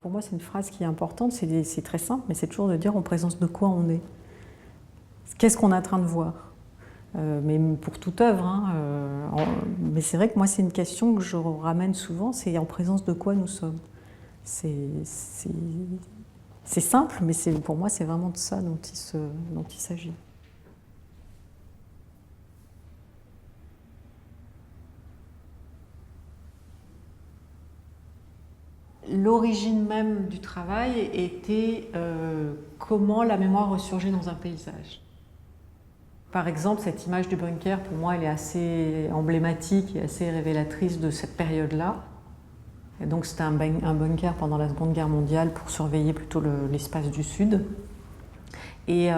Pour moi, c'est une phrase qui est importante, c'est très simple, mais c'est toujours de dire en présence de quoi on est. Qu'est-ce qu'on est en train de voir? Mais pour toute œuvre, hein, mais c'est vrai que moi, c'est une question que je ramène souvent, c'est en présence de quoi nous sommes. C'est simple, mais pour moi, c'est vraiment de ça dont il s'agit. L'origine même du travail était comment la mémoire ressurgit dans un paysage. Par exemple, cette image du bunker, pour moi, elle est assez emblématique et assez révélatrice de cette période-là. Et donc, c'était un bunker pendant la Seconde Guerre mondiale pour surveiller plutôt l'espace du Sud. Et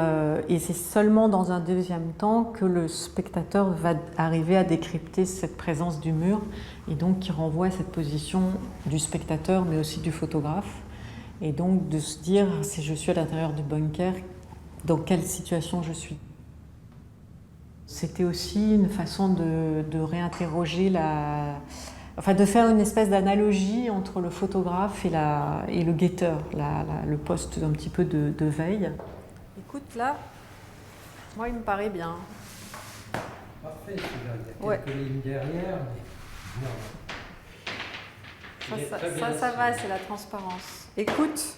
c'est seulement dans un deuxième temps que le spectateur va arriver à décrypter cette présence du mur et donc qui renvoie à cette position du spectateur mais aussi du photographe. Et donc de se dire, si je suis à l'intérieur du bunker, dans quelle situation je suis. C'était aussi une façon de réinterroger de faire une espèce d'analogie entre le photographe et le guetteur, le poste un petit peu de veille. Écoute, là, moi, il me paraît bien. Parfait, celui-là. Il y a quelques lignes derrière, mais non. Ça va, c'est la transparence. Écoute,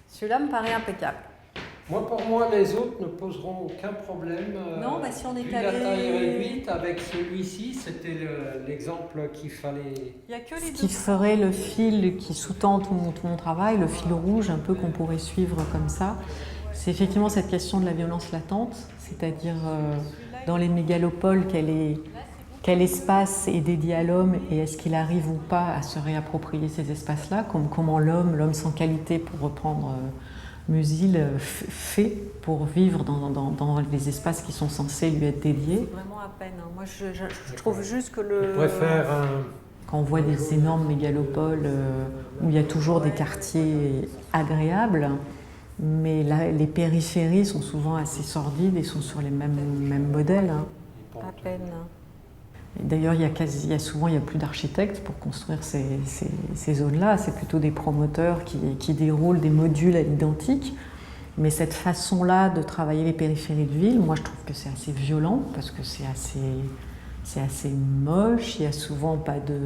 celui-là me paraît impeccable. Pour moi, les autres ne poseront aucun problème. Non, si on est vu allé... la taille réduite, avec celui-ci, c'était l'exemple qu'il fallait... Ce qui ferait le fil qui sous-tend tout mon travail, le fil rouge un peu qu'on pourrait suivre comme ça, c'est effectivement cette question de la violence latente, c'est-à-dire dans les mégalopoles, quel espace est dédié à l'homme et est-ce qu'il arrive ou pas à se réapproprier ces espaces-là, comment l'homme sans qualité, pour reprendre Musil, fait pour vivre dans les espaces qui sont censés lui être dédiés. Vraiment à peine. Moi, je trouve juste que Je préfère quand on voit des énormes mégalopoles où il y a toujours des quartiers agréables, mais là, les périphéries sont souvent assez sordides et sont sur les mêmes modèles. Hein. À peine. D'ailleurs, il y a plus d'architectes pour construire ces zones-là. C'est plutôt des promoteurs qui déroulent des modules à l'identique. Mais cette façon-là de travailler les périphéries de ville, moi, je trouve que c'est assez violent parce que c'est assez moche. Il y a souvent pas de...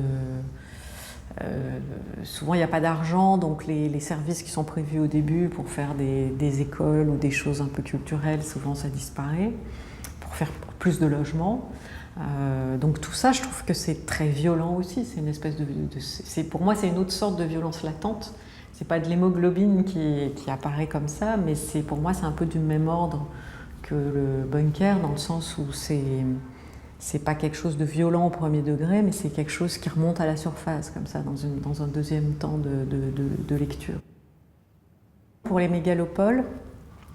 souvent, il n'y a pas d'argent, donc les services qui sont prévus au début pour faire des écoles ou des choses un peu culturelles, souvent ça disparaît, pour faire plus de logements. Donc tout ça, je trouve que c'est très violent aussi. C'est une espèce pour moi, c'est une autre sorte de violence latente. C'est pas de l'hémoglobine qui apparaît comme ça, mais pour moi, c'est un peu du même ordre que le bunker, dans le sens où c'est pas quelque chose de violent au premier degré, mais c'est quelque chose qui remonte à la surface, comme ça, dans un deuxième temps de lecture. Pour les mégalopoles,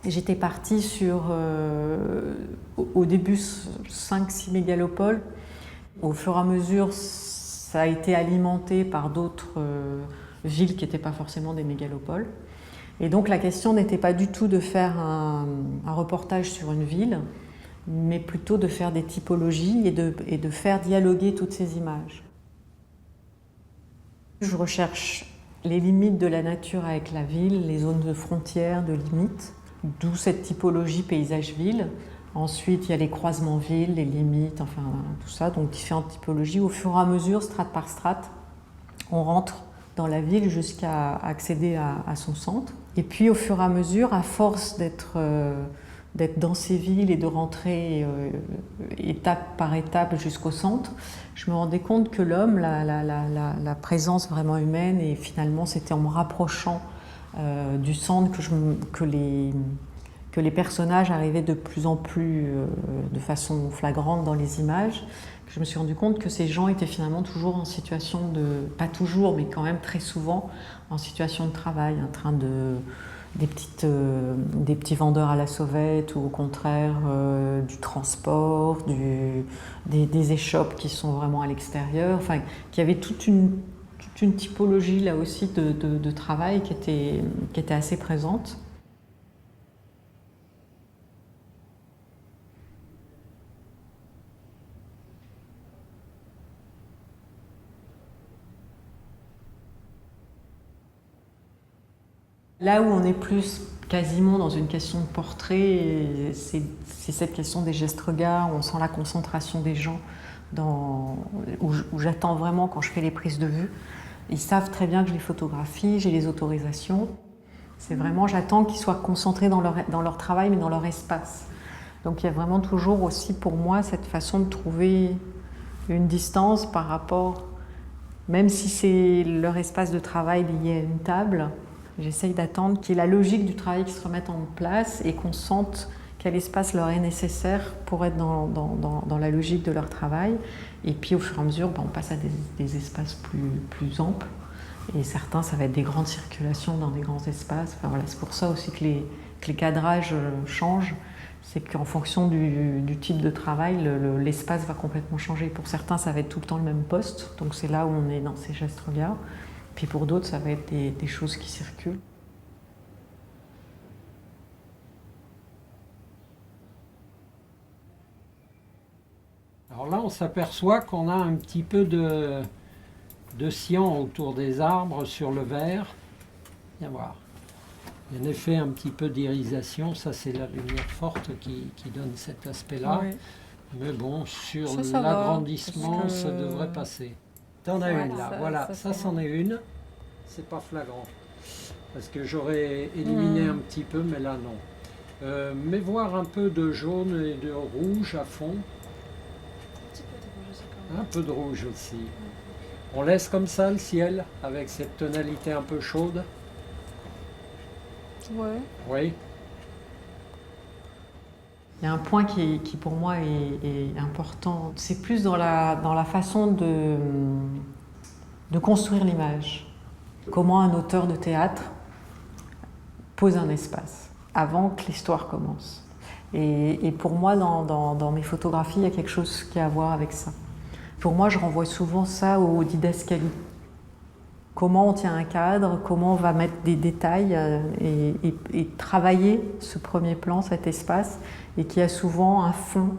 j'étais partie sur, au début, 5-6 mégalopoles. Au fur et à mesure, ça a été alimenté par d'autres villes qui n'étaient pas forcément des mégalopoles. Et donc la question n'était pas du tout de faire un reportage sur une ville, mais plutôt de faire des typologies et de faire dialoguer toutes ces images. Je recherche les limites de la nature avec la ville, les zones de frontières, de limites, d'où cette typologie paysage-ville. Ensuite, il y a les croisements villes, les limites, enfin tout ça, donc différentes typologies. Au fur et à mesure, strate par strate, on rentre dans la ville jusqu'à accéder à son centre. Et puis au fur et à mesure, à force d'être dans ces villes et de rentrer étape par étape jusqu'au centre, je me rendais compte que l'homme, la présence vraiment humaine, et finalement c'était en me rapprochant du centre que les personnages arrivaient de plus en plus de façon flagrante dans les images, que je me suis rendu compte que ces gens étaient finalement toujours en situation pas toujours, mais quand même très souvent, en situation de travail, en train des petits vendeurs à la sauvette, ou au contraire du transport, des échoppes qui sont vraiment à l'extérieur, enfin, qui avait toute une typologie là aussi de travail qui était assez présente. Là où on est plus quasiment dans une question de portrait, c'est cette question des gestes regards, où on sent la concentration des gens, où j'attends vraiment quand je fais les prises de vue. Ils savent très bien que je les photographie, j'ai les autorisations. C'est vraiment, j'attends qu'ils soient concentrés dans leur travail, mais dans leur espace. Donc il y a vraiment toujours aussi pour moi cette façon de trouver une distance par rapport, même si c'est leur espace de travail lié à une table, j'essaye d'attendre qu'il y ait la logique du travail qui se remette en place et qu'on sente quel espace leur est nécessaire pour être dans la logique de leur travail. Et puis au fur et à mesure, on passe à des espaces plus amples. Et certains, ça va être des grandes circulations dans des grands espaces. Enfin, voilà, c'est pour ça aussi que les cadrages changent. C'est qu'en fonction du type de travail, l'espace va complètement changer. Pour certains, ça va être tout le temps le même poste. Donc c'est là où on est dans ces gestes regards. Puis pour d'autres, ça va être des choses qui circulent. Alors là, on s'aperçoit qu'on a un petit peu de cyan autour des arbres sur le verre. Viens voir. Il y a en effet un petit peu d'irisation. Ça, c'est la lumière forte qui donne cet aspect-là. Oui. Mais bon, sur l'agrandissement, ça devrait passer. T'en as une là, voilà. Ça c'en est une. C'est pas flagrant. Parce que j'aurais éliminé un petit peu, mais là, non. Mais voir un peu de jaune et de rouge à fond. Un peu de rouge aussi. On laisse comme ça le ciel, avec cette tonalité un peu chaude. Ouais. Oui. Il y a un point qui pour moi est important. C'est plus dans la façon de construire l'image. Comment un auteur de théâtre pose un espace avant que l'histoire commence. Et pour moi, dans mes photographies, il y a quelque chose qui a à voir avec ça. Pour moi, je renvoie souvent ça au didascalie. Comment on tient un cadre, comment on va mettre des détails et travailler ce premier plan, cet espace, et qui a souvent un fond,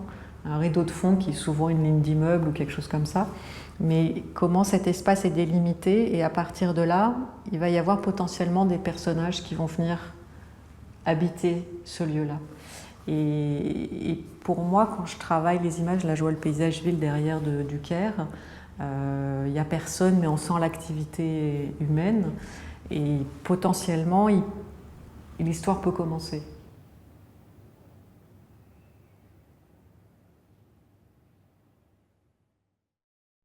un rideau de fond qui est souvent une ligne d'immeuble ou quelque chose comme ça. Mais comment cet espace est délimité, et à partir de là, il va y avoir potentiellement des personnages qui vont venir habiter ce lieu-là. Et pour moi, quand je travaille les images, là je vois le paysage ville derrière du Caire, il n'y a personne, mais on sent l'activité humaine, et potentiellement l'histoire peut commencer.